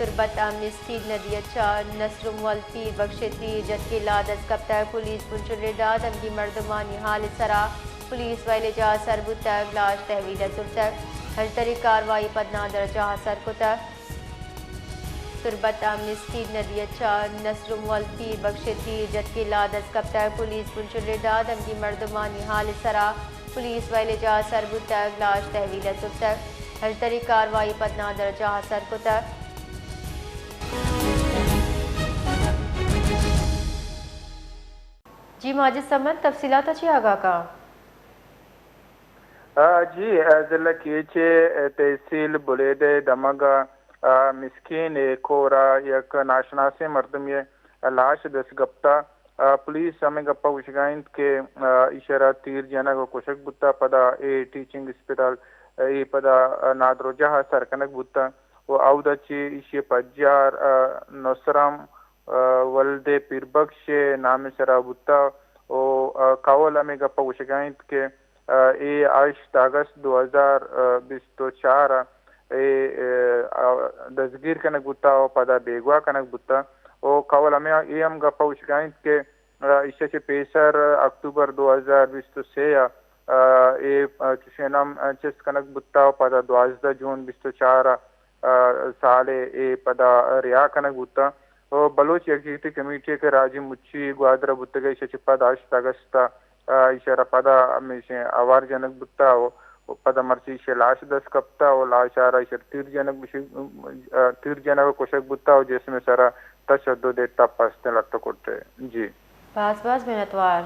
تربت امنستی ندیچا نصر والپی بخشتی جدکے لادس کپتہ police پنچلیداد امگی مردمانی حال سرا police ویلے جا سربتگ لاش تحویل سرتگ ہجتری کاروائی پدنا درجہ حسر کتگ تربت امنستی ندیچا نصر والپی بخشتی جدکے لادس کپتہ پولیس پنچلیداد امگی مردمانی حال سرا پولیس ویلے جا سربتگ لاش تحویل سرتگ ہجتری کاروائی پدنا درجہ حسر کتگ جی ماجد سمت تفصیلات اچھی آگاہ کا جی ضلع کیچے تحصیل بلید دمگا مسکین کورا یک ناشناس مردم یہ لاش دس گپتا پولیس ہمیں گپا وشگائند کے اشارہ تیر جانا کو کشک بتا پدا اے ٹیچنگ اسپتال ای پدا نادرو جہاں سرکنک بتا و آودا چی اشی پجار نصرام ولد پیربخش نام سرا بتا و کاول ہمیں گپا وشگائند کے ای 8 اگست 2024 دزگیر کنک بتا و پدا بیگوا کنک بتا و کاول ہمیں ای ہم گپا وشگائند کے اسے سے پیسر اکتوبر 2023 ای چشنام چس کنک بتا و پدا 12 جون 2024 سال ای پدا ریا کنک بتا و بلوچ ایگزیکٹو کمیٹی کے راجی مچی گوادر بتا گئی اسے پدا 8 اگست اشارہ پدا ہمیشہ آوار جنک بتا و پدا مرچی سے لاش دس کپتا و لاش آرہ اشار تیر جنک کشک بتا و جس میں سارا تشدد ٹپ پستے لگتا کرتے جی باس منتوار